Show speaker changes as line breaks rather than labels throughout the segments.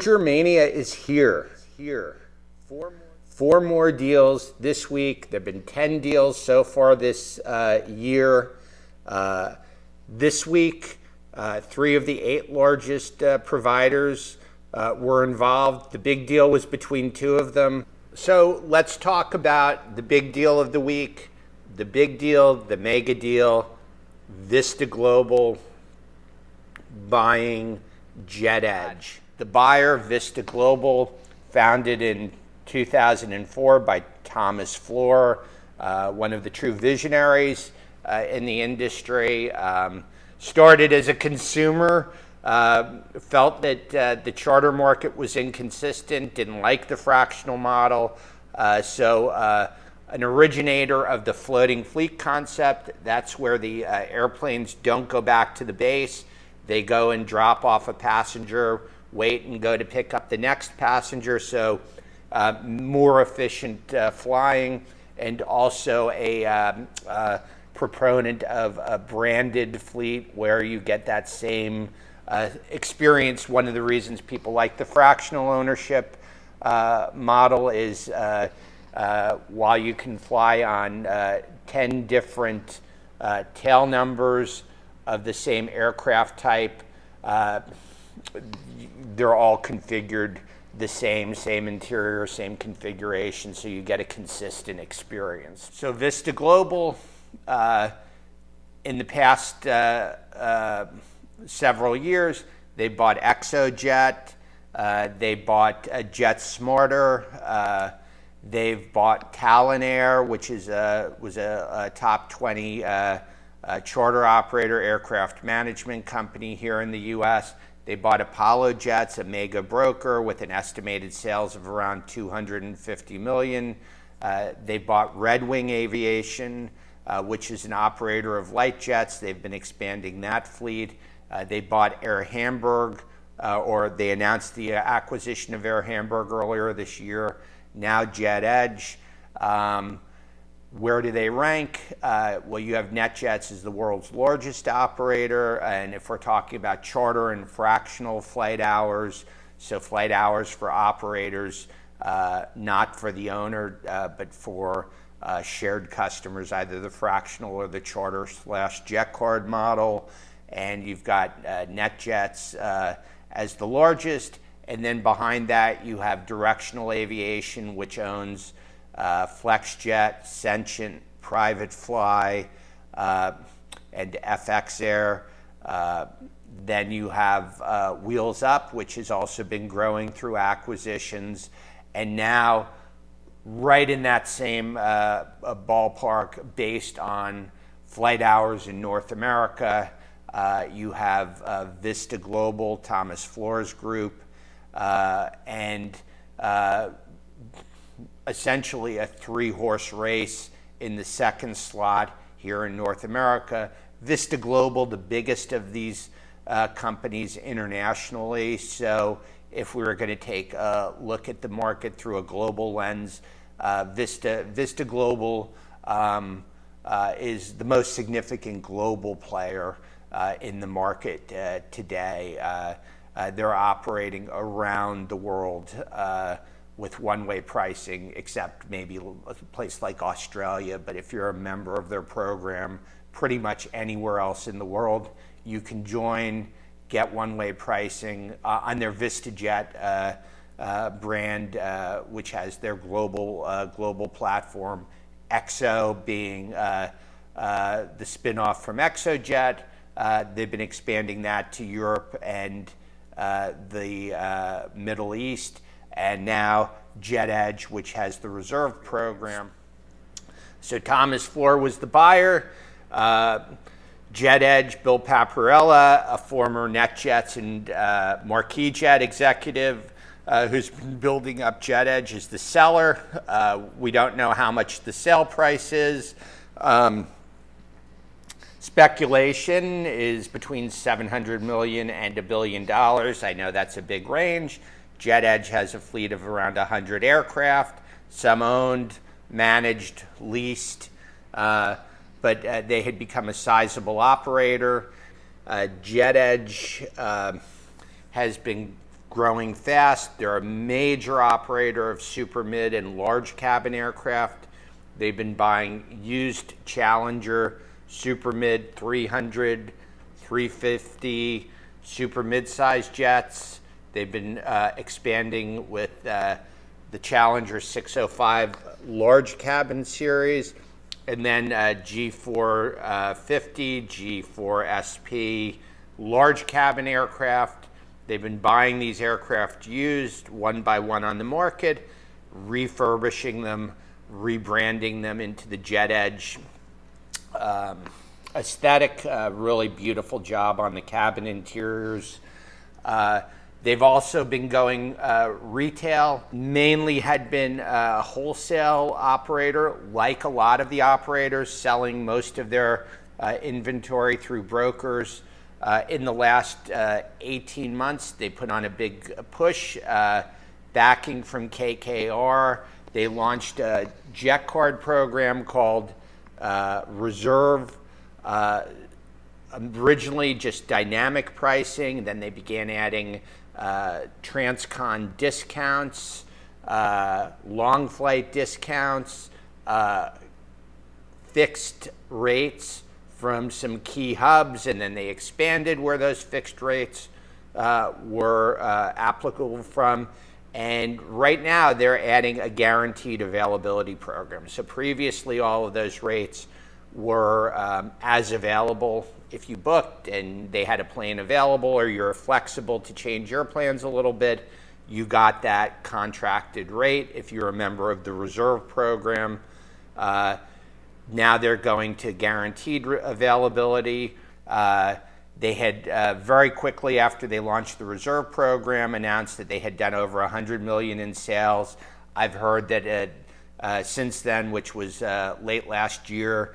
Merger mania is here. Four more deals this week. There have been 10 deals so far this year. This week, 3 of the 8 largest providers were involved. The big deal was between 2 of them. So let's talk about the big deal of the week, the big deal, the mega deal, Vista Global buying JetEdge. The buyer, Vista Global, founded in 2004 by Thomas Flohr, one of the true visionaries in the industry. Started as a consumer, felt that the charter market was inconsistent, didn't like the fractional model. So an originator of the floating fleet concept. That's where the airplanes don't go back to the base. They go and drop off a passenger, wait and go to pick up the next passenger. So more efficient flying, and also a proponent of a branded fleet where you get that same experience. One of the reasons people like the fractional ownership model is while you can fly on 10 different tail numbers of the same aircraft type, they're all configured the same interior, same configuration, so you get a consistent experience. So Vista Global, in the past several years, they bought XOJet, they bought Jet Smarter, they've bought Talon Air, which was a top 20 charter operator, aircraft management company here in the US. They bought Apollo Jets, a mega broker with an estimated sales of around $250 million. They bought Wing Aviation, which is an operator of light jets. They've been expanding that fleet. They bought Air Hamburg, or they announced the acquisition of Air Hamburg earlier this year. Now JetEdge. Where do they rank? Well, you have NetJets as the world's largest operator, and if we're talking about charter and fractional flight hours, so flight hours for operators, not for the owner, but for shared customers, either the fractional or the charter/jet card model, and you've got NetJets as the largest, and then behind that you have Directional Aviation, which owns Flexjet, Sentient, Private Fly, and FX Air. Then you have Wheels Up, which has also been growing through acquisitions. And now, right in that same ballpark, based on flight hours in North America, you have Vista Global, Thomas Flohr's group, and essentially a 3-horse race in the second slot here in North America. Vista Global, the biggest of these companies internationally. So if we were going to take a look at the market through a global lens, Vista Global is the most significant global player in the market today. They're operating around the world with one-way pricing, except maybe a place like Australia. But if you're a member of their program, pretty much anywhere else in the world, you can join, get one-way pricing on their VistaJet brand, which has their global platform. XO being the spin-off from XOJet. They've been expanding that to Europe and the Middle East. And now JetEdge, which has the reserve program. So Thomas Flohr was the buyer. JetEdge, Bill Paparella, a former NetJets and Marquis Jet executive who's been building up JetEdge, is the seller. We don't know how much the sale price is. Speculation is between $700 million and $1 billion. I know that's a big range. JetEdge has a fleet of around 100 aircraft, some owned, managed, leased, but they had become a sizable operator. JetEdge has been growing fast. They're a major operator of super, mid, and large cabin aircraft. They've been buying used Challenger super mid 300, 350, super mid-sized jets. They've been expanding with the Challenger 605 large cabin series, and then G450, G4SP large cabin aircraft. They've been buying these aircraft used one by one on the market, refurbishing them, rebranding them into the Jet Edge aesthetic. Really beautiful job on the cabin interiors. They've also been going retail, mainly had been a wholesale operator, like a lot of the operators, selling most of their inventory through brokers. In the last 18 months, they put on a big push, backing from KKR. They launched a jet card program called Reserve. Originally just dynamic pricing, then they began adding transcon discounts, long flight discounts, fixed rates from some key hubs, and then they expanded where those fixed rates were applicable from. And right now they're adding a guaranteed availability program. So previously all of those rates were as available if you booked and they had a plane available, or you're flexible to change your plans a little bit, you got that contracted rate if you're a member of the Reserve program. Now they're going to guaranteed availability. They had very quickly after they launched the Reserve program announced that they had done over $100 million in sales. I've heard that since then, which was late last year,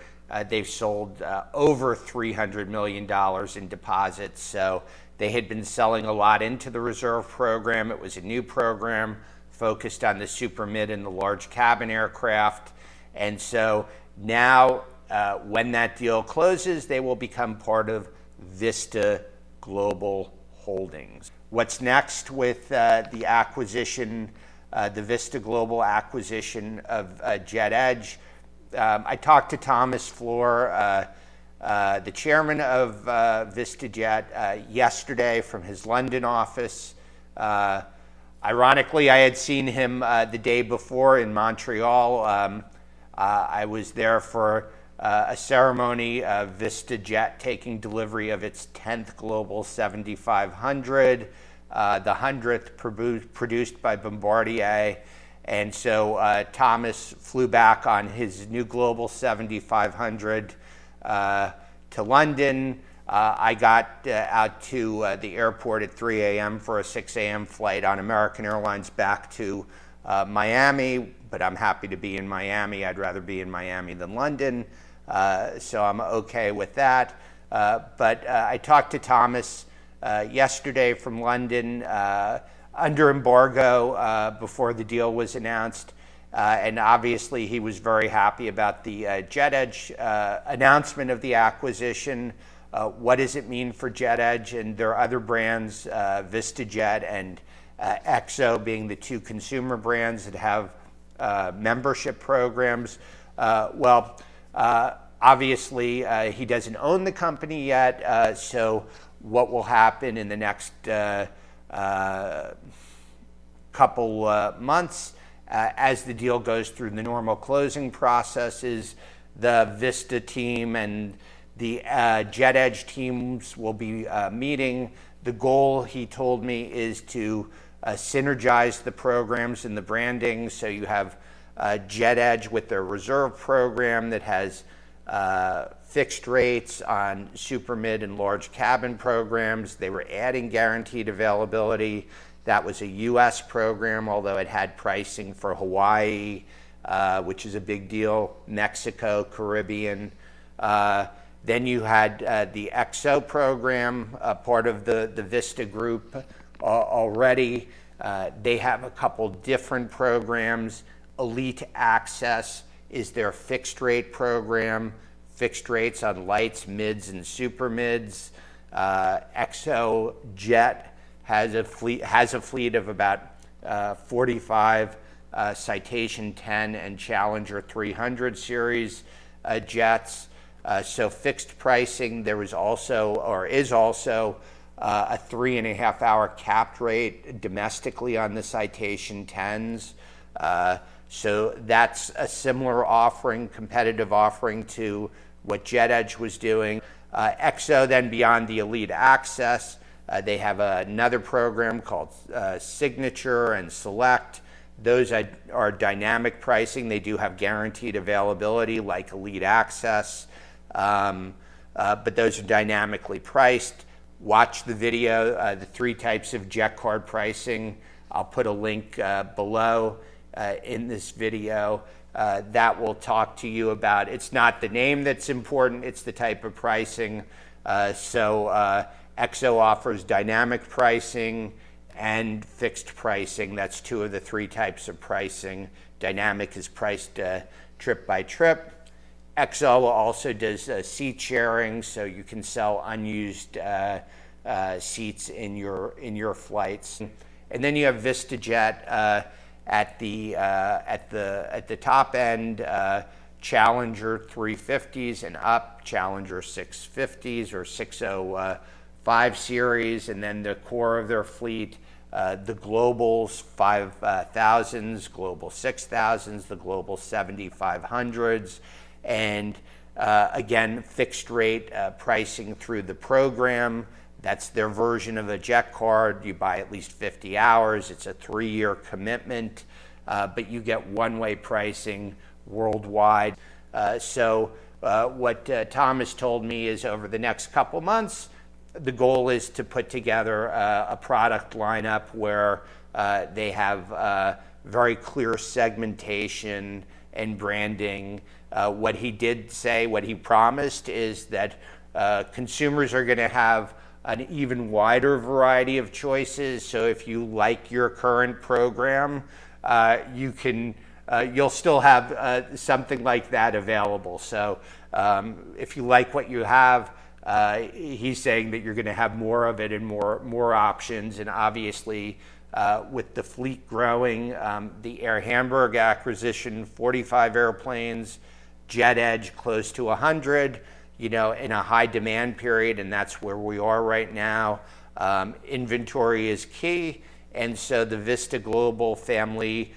they've sold over $300 million in deposits. So they had been selling a lot into the Reserve program. It was a new program focused on the super mid and the large cabin aircraft. And so now when that deal closes, they will become part of Vista Global Holdings. What's next with the acquisition, the Vista Global acquisition of Jet Edge? I talked to Thomas Flohr, the chairman of VistaJet, yesterday from his London office. Ironically, I had seen him the day before in Montreal. I was there for a ceremony of VistaJet taking delivery of its 10th Global 7500, the 100th produced by Bombardier. And so Thomas flew back on his new Global 7500 to London. I got out to the airport at 3 a.m. for a 6 a.m. flight on American Airlines back to Miami, but I'm happy to be in Miami. I'd rather be in Miami than London, so I'm okay with that. But I talked to Thomas yesterday from London under embargo before the deal was announced, and obviously he was very happy about the Jet Edge announcement of the acquisition. What does it mean for Jet Edge and their other brands, VistaJet and XO being the two consumer brands that have membership programs? Obviously he doesn't own the company yet, so what will happen in the next couple months as the deal goes through the normal closing processes, the Vista team and the Jet Edge teams will be meeting. The goal, he told me, is to synergize the programs and the branding. So you have Jet Edge with their Reserve program that has fixed rates on super mid and large cabin programs. They were adding guaranteed availability. That was a US program, although it had pricing for Hawaii, which is a big deal, Mexico, Caribbean. Then you had the XO program, part of the Vista group already. They have a couple different programs. Elite Access is their fixed rate program, fixed rates on lights, mids, and super mids. XOJet has a fleet of about 45 Citation 10 and Challenger 300 series jets. So fixed pricing. There was also, or is also, a 3.5-hour capped rate domestically on the Citation 10s. So that's a similar offering, competitive offering to what JetEdge was doing. XO, then beyond the Elite Access, they have another program called Signature and Select. Those are dynamic pricing. They do have guaranteed availability like Elite Access, but those are dynamically priced. Watch the video, the 3 types of jet card pricing. I'll put a link below in this video that will talk to you about. It's not the name that's important, it's the type of pricing. XO offers dynamic pricing and fixed pricing. That's 2 of the 3 types of pricing. Dynamic is priced trip by trip. XO also does seat sharing, so you can sell unused seats in your flights. And then you have VistaJet at the top end, Challenger 350s and up, Challenger 650s or 605 series, and then the core of their fleet, the Globals 5000s, Global 6000s, the Global 7500s, and again, fixed rate pricing through the program. That's their version of a jet card. You buy at least 50 hours. It's a 3-year commitment, but you get one-way pricing worldwide. What Thomas told me is over the next couple months, the goal is to put together a product lineup where they have very clear segmentation and branding. What he did say, what he promised, is that consumers are going to have an even wider variety of choices. So if you like your current program, you'll still have something like that available. So if you like what you have, he's saying that you're going to have more of it and more options. And obviously, with the fleet growing, the Air Hamburg acquisition, 45 airplanes, JetEdge close to 100, in a high demand period, and that's where we are right now. Inventory is key, and so the Vista Global family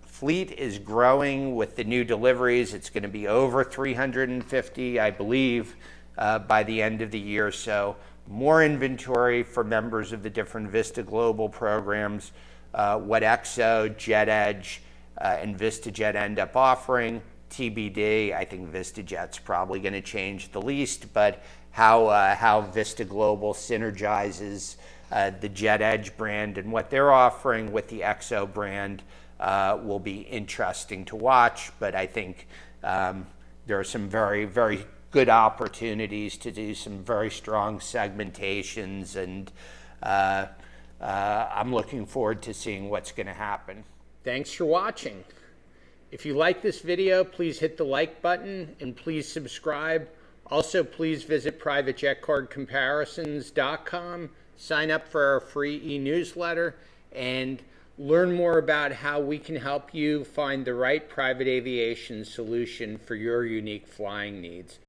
fleet is growing with the new deliveries. It's going to be over 350, I believe, by the end of the year. So more inventory for members of the different Vista Global programs. What XO, JetEdge, and VistaJet end up offering, TBD. I think VistaJet's probably going to change the least, but how Vista Global synergizes the JetEdge brand and what they're offering with the XO brand will be interesting to watch. But I think there are some very, very good opportunities to do some very strong segmentations, and I'm looking forward to seeing what's going to happen. Thanks for watching. If you like this video, please hit the like button and please subscribe. Also, please visit privatejetcardcomparisons.com, sign up for our free e-newsletter, and learn more about how we can help you find the right private aviation solution for your unique flying needs.